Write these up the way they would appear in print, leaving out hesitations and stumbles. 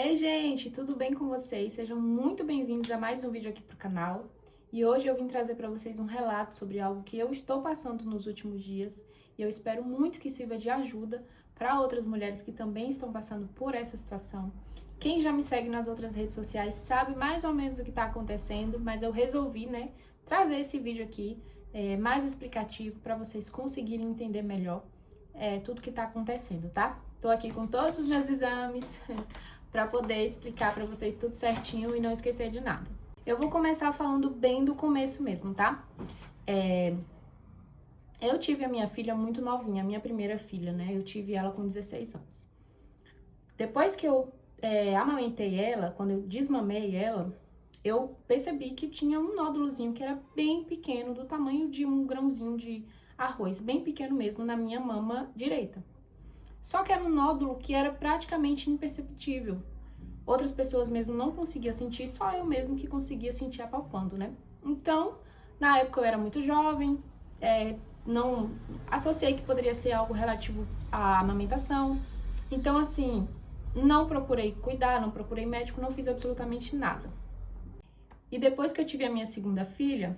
Ei, gente, tudo bem com vocês? Sejam muito bem-vindos a mais um vídeo aqui pro canal. E hoje eu vim trazer para vocês um relato sobre algo que eu estou passando nos últimos dias e eu espero muito que sirva de ajuda para outras mulheres que também estão passando por essa situação. Quem já me segue nas outras redes sociais sabe mais ou menos o que está acontecendo, mas eu resolvi, trazer esse vídeo aqui mais explicativo para vocês conseguirem entender melhor tudo que está acontecendo, tá? Tô aqui com todos os meus exames para poder explicar para vocês tudo certinho e não esquecer de nada. Eu vou começar falando bem do começo mesmo, tá? Eu tive a minha filha muito novinha, a minha primeira filha, né? Eu tive ela com 16 anos. Depois que eu amamentei ela, quando eu desmamei ela, eu percebi que tinha um nódulozinho que era bem pequeno, do tamanho de um grãozinho de arroz, bem pequeno mesmo, na minha mama direita. Só que era um nódulo que era praticamente imperceptível. Outras pessoas mesmo não conseguiam sentir, só eu mesmo que conseguia sentir apalpando, né? Então, na época eu era muito jovem, não associei que poderia ser algo relativo à amamentação. Então, assim, não procurei cuidar, não procurei médico, não fiz absolutamente nada. E depois que eu tive a minha segunda filha,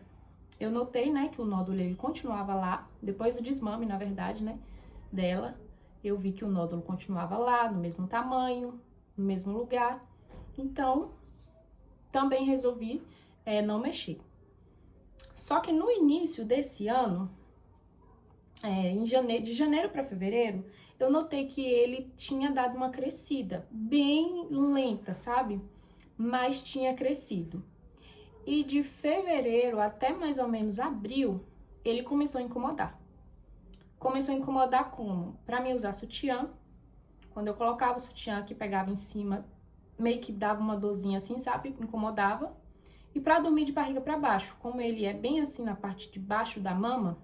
eu notei, que o nódulo ele continuava lá, depois do desmame, na verdade, dela. Eu vi que o nódulo continuava lá, no mesmo tamanho, no mesmo lugar. Então, também resolvi não mexer. Só que no início desse ano, de janeiro para fevereiro, eu notei que ele tinha dado uma crescida, bem lenta, sabe? Mas tinha crescido. E de fevereiro até mais ou menos abril, ele começou a incomodar. Começou a incomodar como? Pra mim usar sutiã. Quando eu colocava o sutiã que pegava em cima, meio que dava uma dorzinha assim, sabe? Incomodava. E pra dormir de barriga pra baixo, como ele é bem assim na parte de baixo da mama,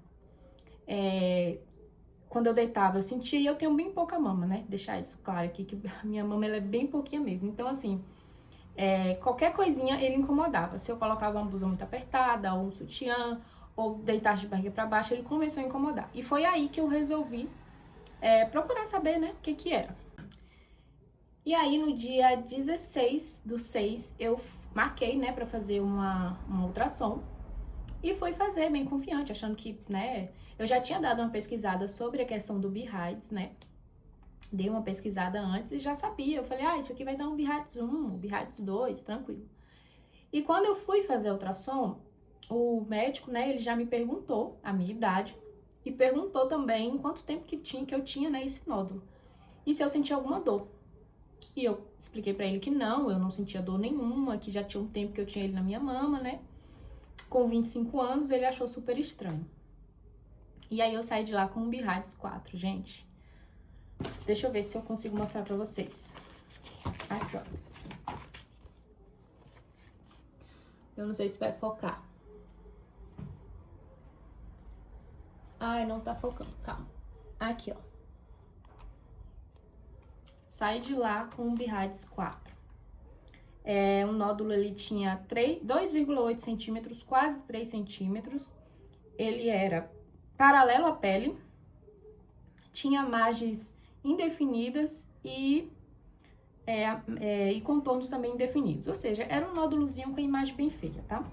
quando eu deitava eu sentia, e eu tenho bem pouca mama, Deixar isso claro aqui, que a minha mama ela é bem pouquinha mesmo. Então assim, qualquer coisinha ele incomodava. Se eu colocava uma blusa muito apertada, ou um sutiã, ou deitasse de barriga para baixo, ele começou a incomodar. E foi aí que eu resolvi procurar saber, o que que era. E aí, no dia 16/6, eu marquei, para fazer uma ultrassom. E fui fazer bem confiante, achando que, eu já tinha dado uma pesquisada sobre a questão do BIRADS, Dei uma pesquisada antes e já sabia. Eu falei, isso aqui vai dar um BIRADS 1, um BIRADS 2, tranquilo. E quando eu fui fazer a ultrassom, o médico, ele já me perguntou a minha idade e perguntou também quanto tempo que eu tinha, esse nódulo. E se eu sentia alguma dor. E eu expliquei pra ele que não, eu não sentia dor nenhuma, que já tinha um tempo que eu tinha ele na minha mama, Com 25 anos, ele achou super estranho. E aí eu saí de lá com um BIRADS 4, gente. Deixa eu ver se eu consigo mostrar pra vocês. Aqui, ó. Eu não sei se vai focar. Ai, não tá focando, calma. Aqui, ó. Sai de lá com um BIRADS 4. O nódulo, ele tinha 2,8 centímetros, quase 3 centímetros. Ele era paralelo à pele. Tinha margens indefinidas e contornos também indefinidos. Ou seja, era um nódulozinho com a imagem bem feia, tá?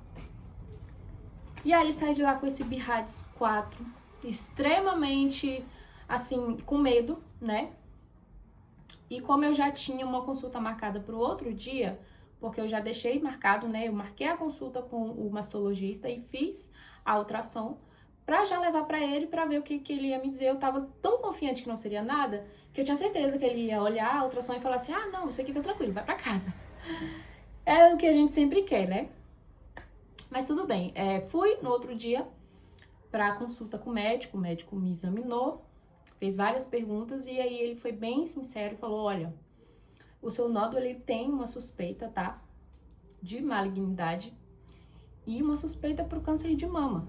E aí, saí de lá com esse BIRADS 4, extremamente, assim, com medo, E como eu já tinha uma consulta marcada para o outro dia, porque eu já deixei marcado, Eu marquei a consulta com o mastologista e fiz a ultrassom pra já levar pra ele, pra ver o que ele ia me dizer. Eu tava tão confiante que não seria nada, que eu tinha certeza que ele ia olhar a ultrassom e falar assim, não, isso aqui tá tranquilo, vai pra casa. É o que a gente sempre quer, Mas tudo bem, fui no outro dia pra consulta com o médico me examinou, fez várias perguntas e aí ele foi bem sincero e falou, olha, o seu nódulo ele tem uma suspeita, tá? De malignidade e uma suspeita pro câncer de mama.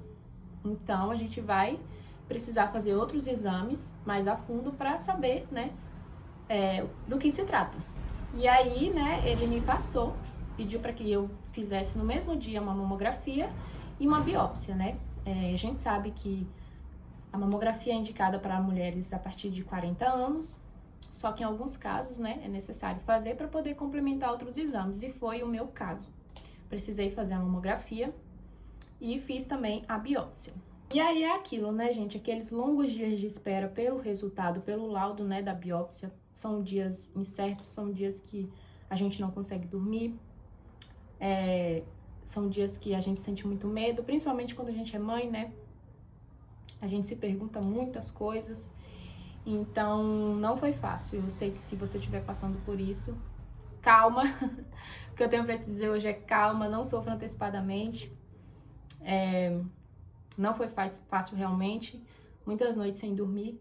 Então, a gente vai precisar fazer outros exames mais a fundo para saber, do que se trata. E aí, ele me passou, pediu para que eu fizesse no mesmo dia uma mamografia e uma biópsia, A gente sabe que a mamografia é indicada para mulheres a partir de 40 anos, só que em alguns casos, né, é necessário fazer para poder complementar outros exames, e foi o meu caso. Precisei fazer a mamografia e fiz também a biópsia. E aí é aquilo, né, gente, aqueles longos dias de espera pelo resultado, pelo laudo, né, da biópsia, são dias incertos, são dias que a gente não consegue dormir, são dias que a gente sente muito medo, principalmente quando a gente é mãe, né, a gente se pergunta muitas coisas, então não foi fácil. Eu sei que se você estiver passando por isso, calma, o que eu tenho pra te dizer hoje é calma, não sofra antecipadamente, não foi fácil realmente, muitas noites sem dormir,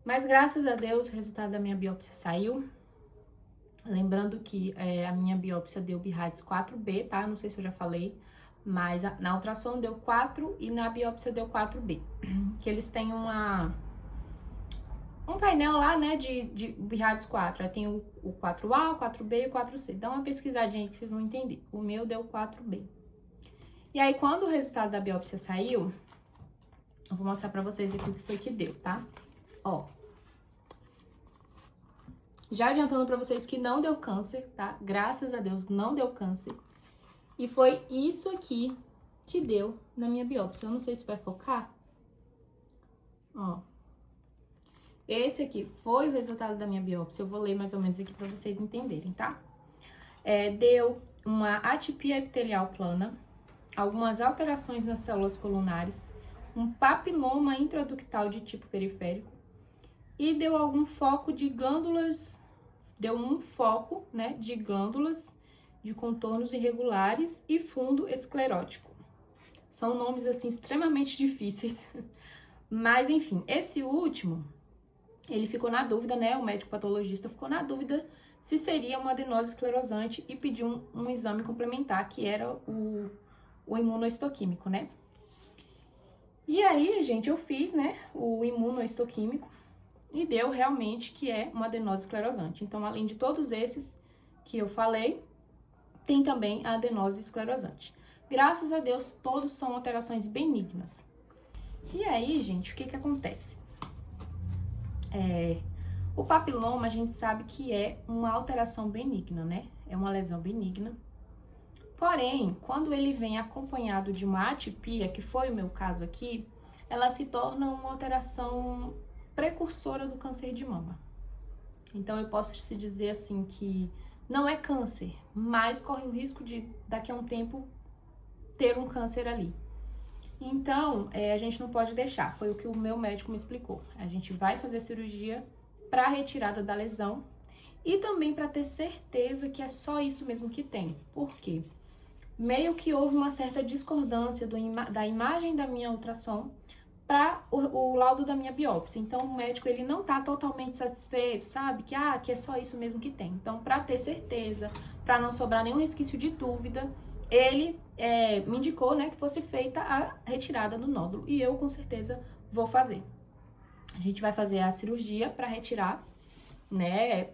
mas graças a Deus o resultado da minha biópsia saiu. Lembrando que a minha biópsia deu BIRADS 4B, tá? Não sei se eu já falei, mas na ultrassom deu 4 e na biópsia deu 4B. Que eles têm um painel lá, né, de BIRADS 4. Aí tem o 4A, o 4B e o 4C. Dá uma pesquisadinha aí que vocês vão entender. O meu deu 4B. E aí, quando o resultado da biópsia saiu, eu vou mostrar pra vocês aqui o que foi que deu, tá? Ó. Já adiantando pra vocês que não deu câncer, tá? Graças a Deus, não deu câncer. E foi isso aqui que deu na minha biópsia. Eu não sei se vai focar. Ó. Esse aqui foi o resultado da minha biópsia. Eu vou ler mais ou menos aqui pra vocês entenderem, tá? Deu uma atipia epitelial plana, algumas alterações nas células colunares, um papiloma intraductal de tipo periférico e deu algum foco de glândulas, deu um foco, né, de glândulas de contornos irregulares e fundo esclerótico. São nomes, assim, extremamente difíceis, mas enfim, esse último, ele ficou na dúvida, né, o médico patologista ficou na dúvida se seria uma adenose esclerosante e pediu um exame complementar, que era o imunohistoquímico, né. E aí, gente, eu fiz, né, o imunohistoquímico e deu realmente que é uma adenose esclerosante. Então, além de todos esses que eu falei, tem também a adenose esclerosante. Graças a Deus, todos são alterações benignas. E aí, gente, o que que acontece? O papiloma, a gente sabe que é uma alteração benigna, né? É uma lesão benigna. Porém, quando ele vem acompanhado de uma atipia, que foi o meu caso aqui, ela se torna uma alteração precursora do câncer de mama. Então, eu posso te dizer assim que não é câncer, mas corre o risco de, daqui a um tempo, ter um câncer ali. Então, a gente não pode deixar, foi o que o meu médico me explicou. A gente vai fazer cirurgia para a retirada da lesão e também para ter certeza que é só isso mesmo que tem. Por quê? Meio que houve uma certa discordância da imagem da minha ultrassom para o laudo da minha biópsia. Então, o médico, ele não tá totalmente satisfeito, sabe? Que é só isso mesmo que tem. Então, para ter certeza, para não sobrar nenhum resquício de dúvida, ele me indicou, né, que fosse feita a retirada do nódulo. E eu, com certeza, vou fazer. A gente vai fazer a cirurgia para retirar, né,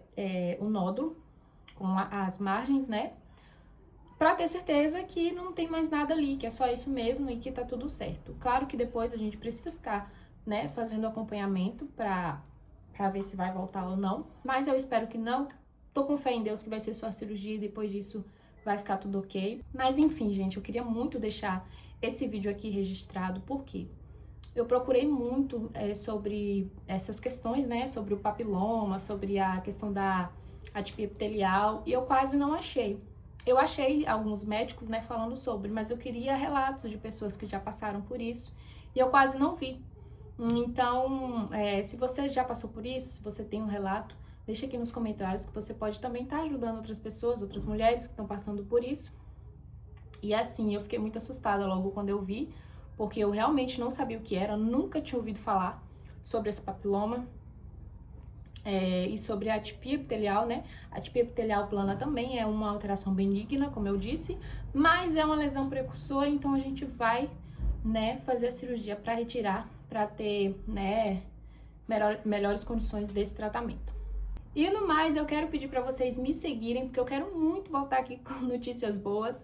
o nódulo com as margens, né? Pra ter certeza que não tem mais nada ali, que é só isso mesmo e que tá tudo certo. Claro que depois a gente precisa ficar, né, fazendo acompanhamento pra ver se vai voltar ou não. Mas eu espero que não. Tô com fé em Deus que vai ser só cirurgia e depois disso vai ficar tudo ok. Mas enfim, gente, eu queria muito deixar esse vídeo aqui registrado, porque eu procurei muito sobre essas questões, né, sobre o papiloma, sobre a questão da atipia epitelial, e eu quase não achei. Eu achei alguns médicos, né, falando sobre, mas eu queria relatos de pessoas que já passaram por isso e eu quase não vi. Então, se você já passou por isso, se você tem um relato, deixa aqui nos comentários que você pode também estar ajudando outras pessoas, outras mulheres que estão passando por isso. E assim, eu fiquei muito assustada logo quando eu vi, porque eu realmente não sabia o que era, nunca tinha ouvido falar sobre esse papiloma. E sobre a atipia epitelial, né? A atipia epitelial plana também é uma alteração benigna, como eu disse, mas é uma lesão precursora, então a gente vai, né, fazer a cirurgia para retirar, para ter, né, melhores condições desse tratamento. E no mais, eu quero pedir para vocês me seguirem, porque eu quero muito voltar aqui com notícias boas.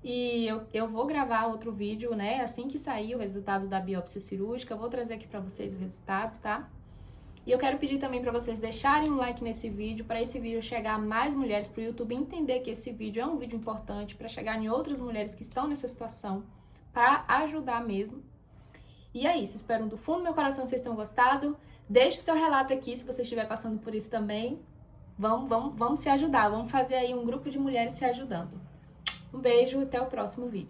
E eu vou gravar outro vídeo, né, assim que sair o resultado da biópsia cirúrgica, eu vou trazer aqui para vocês o resultado, tá? E eu quero pedir também para vocês deixarem um like nesse vídeo, para esse vídeo chegar a mais mulheres, para o YouTube entender que esse vídeo é um vídeo importante, para chegar em outras mulheres que estão nessa situação, para ajudar mesmo. E é isso, espero do fundo do meu coração que vocês tenham gostado. Deixe o seu relato aqui se você estiver passando por isso também. Vamos se ajudar, vamos fazer aí um grupo de mulheres se ajudando. Um beijo, até o próximo vídeo.